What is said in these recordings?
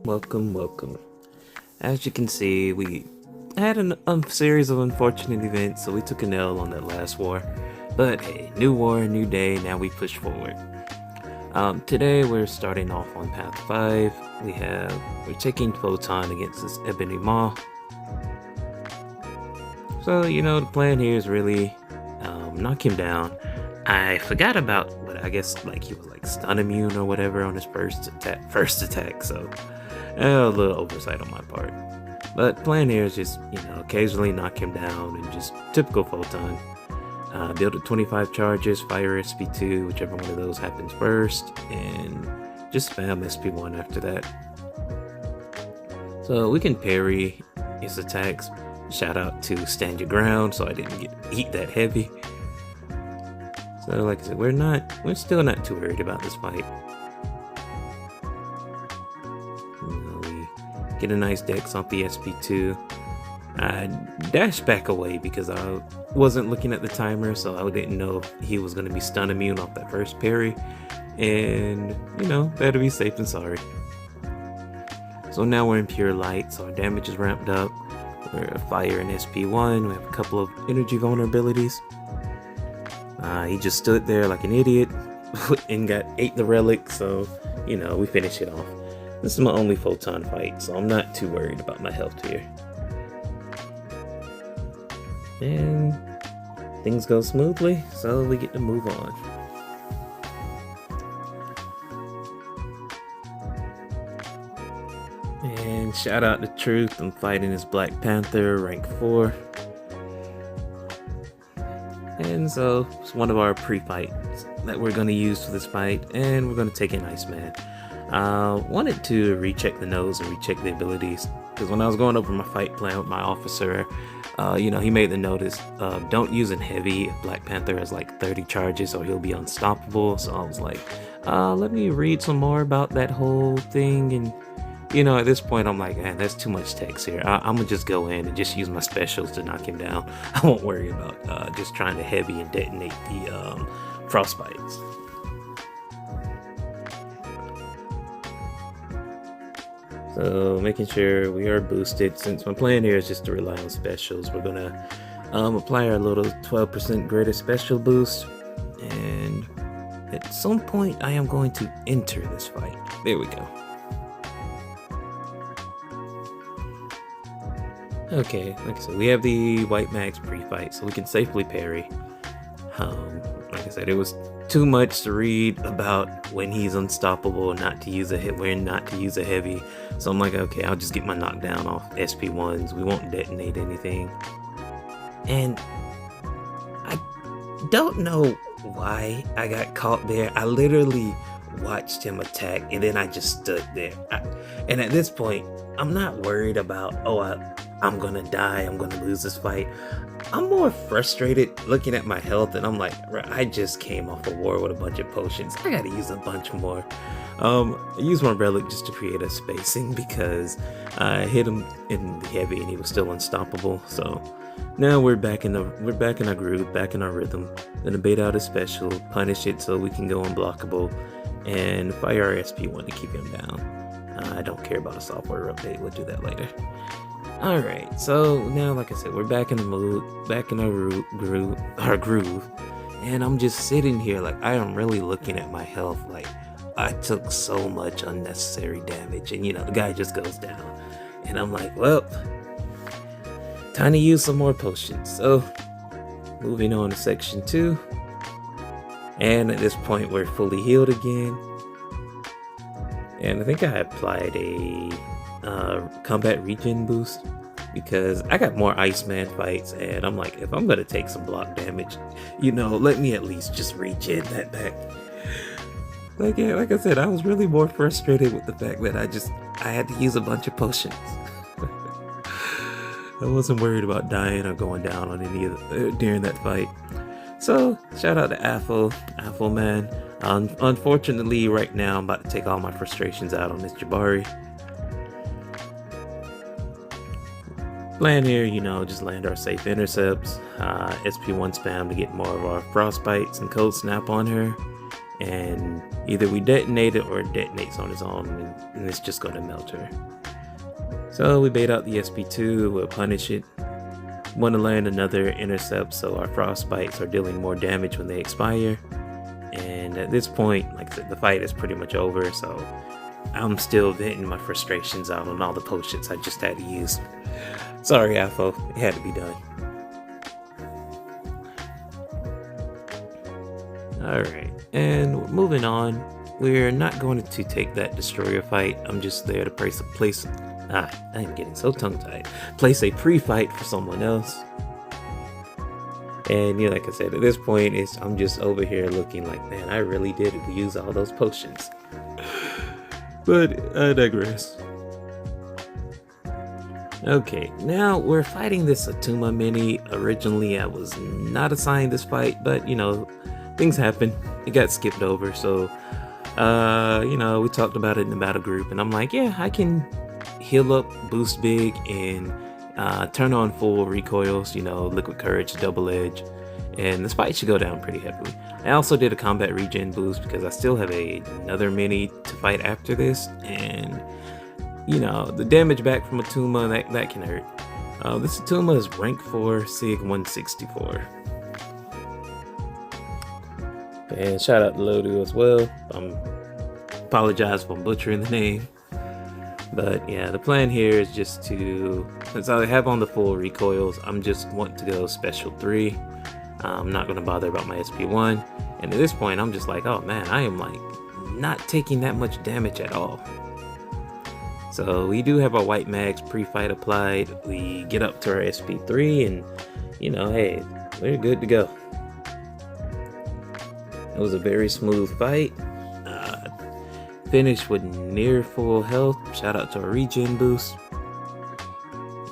Welcome. As you can see, we had a series of unfortunate events, so we took an L on that last war. But hey, new war, new day, now we push forward. Today we're starting off on Path 5. We're taking Photon against this Ebony Maw. So, the plan here is really knock him down. I forgot about what I guess he was stun immune or whatever on his first attack, so a little oversight on my part. But plan here is just, occasionally knock him down and just typical Photon. Build at 25 charges, fire SP2, whichever one of those happens first, and just spam SP1 after that. So we can parry his attacks. Shout out to Stand Your Ground, so I didn't eat that heavy. So like I said, we're still not too worried about this fight. We get a nice dex off the SP2. I dashed back away because I wasn't looking at the timer, so I didn't know if he was going to be stun immune off that first parry. And, better be safe than sorry. So now we're in pure light, so our damage is ramped up. We're fire and SP1, we have a couple of energy vulnerabilities. He just stood there like an idiot and ate the relic, so, we finish it off. This is my only Photon fight, so I'm not too worried about my health here. And things go smoothly, so we get to move on. And shout out to Truth, I'm fighting as Black Panther, rank 4. And so it's one of our pre-fights that we're going to use for this fight, and we're going to take an Iceman. Wanted to recheck the nose and recheck the abilities, because when I was going over my fight plan with my officer, he made the notice, don't use it heavy if Black Panther has 30 charges or he'll be unstoppable. So I was like, let me read some more about that whole thing. And at this point I'm like, man, that's too much text here. I'm gonna just go in and just use my specials to knock him down. I won't worry about just trying to heavy and detonate the frostbites. So making sure we are boosted. Since my plan here is just to rely on specials, we're gonna apply our little 12% greater special boost, and at some point I am going to enter this fight. There we go. Okay, like I said, we have the White Max pre-fight, so we can safely parry. Like I said, it was too much to read about when he's unstoppable, not to use a hit, when not to use a heavy. So I'm like, okay, I'll just get my knockdown off SP1s. We won't detonate anything. And I don't know why I got caught there. I literally watched him attack, and then I just stood there. And at this point, I'm not worried about, I'm gonna die, I'm gonna lose this fight. I'm more frustrated looking at my health, and I'm like, I just came off a war with a bunch of potions. I gotta use a bunch more. I used my relic just to create a spacing because I hit him in the heavy and he was still unstoppable. So now we're back in our groove, back in our rhythm. Gonna bait out a special, punish it so we can go unblockable, and fire our SP1 to keep him down. I don't care about a software update, we'll do that later. Alright, so now like I said, we're back in the mood, back in our groove, and I'm just sitting here like I am really looking at my health like I took so much unnecessary damage, and the guy just goes down, and I'm like, well, time to use some more potions. So moving on to section 2, and at this point we're fully healed again, and I think I applied a combat regen boost because I got more Iceman fights, and I'm like, if I'm gonna take some block damage, let me at least just regen that back. Like I said, I was really more frustrated with the fact that I had to use a bunch of potions. I wasn't worried about dying or going down on any of during that fight. So shout out to Apple man. Unfortunately, right now I'm about to take all my frustrations out on this Jabari. Plan here, just land our safe intercepts, SP1 spam to get more of our frostbites and cold snap on her, and either we detonate it or it detonates on its own, and it's just gonna melt her. So we bait out the SP2, we'll punish it. Want to land another intercept so our frostbites are dealing more damage when they expire. And at this point, like I said, the fight is pretty much over, so I'm still venting my frustrations out on all the potions I just had to use. Sorry, Alpha, it had to be done. Alright, and moving on, we're not going to take that destroyer fight. I'm just there to place I'm getting so tongue-tied. Place a pre-fight for someone else. And you know, like I said, at this point, I'm just over here looking like, man, I really did use all those potions. But I digress. Okay, now we're fighting this Attuma mini. Originally, I was not assigned this fight, but you know, things happen. It got skipped over, so you know, we talked about it in the battle group, and I'm like, yeah, I can heal up, boost big, and turn on full recoils, you know, liquid courage, double edge, and this fight should go down pretty heavily. I also did a combat regen boost because I still have another mini to fight after this, and you know, the damage back from Attuma, that can hurt. This Attuma is rank 4, Sig 164. And shout out to Lodu as well. Apologize if I'm butchering the name. But yeah, the plan here is just to, since I have on the full recoils, I'm just want to go special 3. I'm not going to bother about my SP1. And at this point, I'm just like, oh man, I am like not taking that much damage at all. So we do have our white mags pre-fight applied. We get up to our SP3 and, you know, hey, we're good to go. It was a very smooth fight. Finished with near full health. Shout out to our regen boost.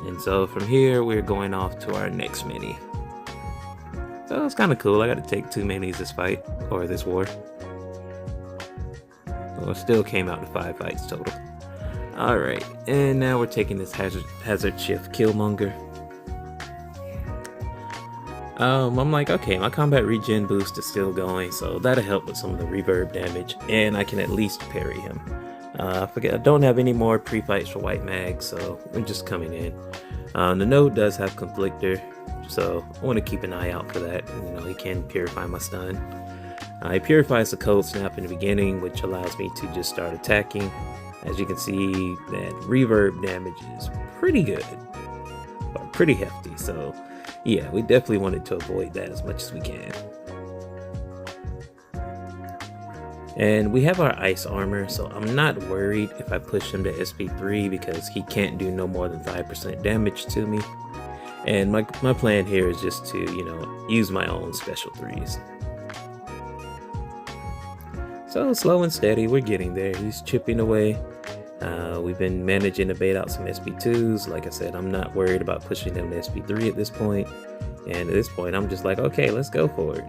And so from here, we're going off to our next mini. So it's kind of cool. I got to take 2 minis this fight, or this war. Well, it still came out to 5 fights total. Alright, and now we're taking this hazard shift Killmonger. I'm like, okay, my combat regen boost is still going, so that'll help with some of the reverb damage, and I can at least parry him. I don't have any more pre-fights for white mag, so we're just coming in. The node does have conflictor, so I want to keep an eye out for that. You know, he can purify my stun. He purifies the cold snap in the beginning, which allows me to just start attacking. As you can see, that reverb damage is pretty good, or pretty hefty, so yeah, we definitely wanted to avoid that as much as we can. And we have our ice armor, so I'm not worried if I push him to SP3 because he can't do no more than 5% damage to me. And my plan here is just to, you know, use my own special 3s. So slow and steady, we're getting there. He's chipping away. We've been managing to bait out some SP2s. Like I said, I'm not worried about pushing them to SP3 at this point. And at this point, I'm just like, okay, let's go for it.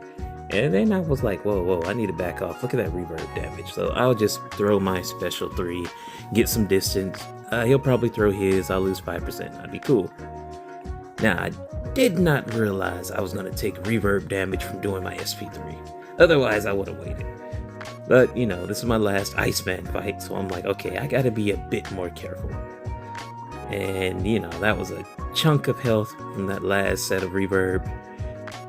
And then I was like, whoa, I need to back off. Look at that reverb damage. So I'll just throw my special 3, get some distance. He'll probably throw his. I'll lose 5%. I'd be cool. Now, I did not realize I was going to take reverb damage from doing my SP3. Otherwise, I would have waited. But, you know, this is my last Iceman fight, so I'm like, okay, I gotta be a bit more careful. And, you know, that was a chunk of health from that last set of reverb.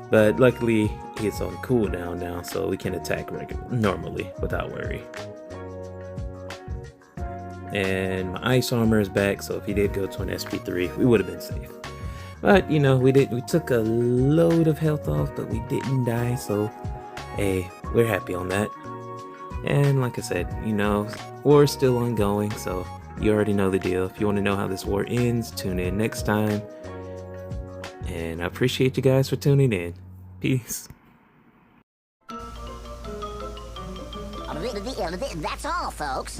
But luckily, it's on cooldown now, so we can attack normally without worry. And my ice armor is back, so if he did go to an SP3, we would have been safe. But, you know, we took a load of health off, but we didn't die, so hey, we're happy on that. And like I said, you know, war's still ongoing, so you already know the deal. If you want to know how this war ends, tune in next time. And I appreciate you guys for tuning in. Peace. That's all, folks.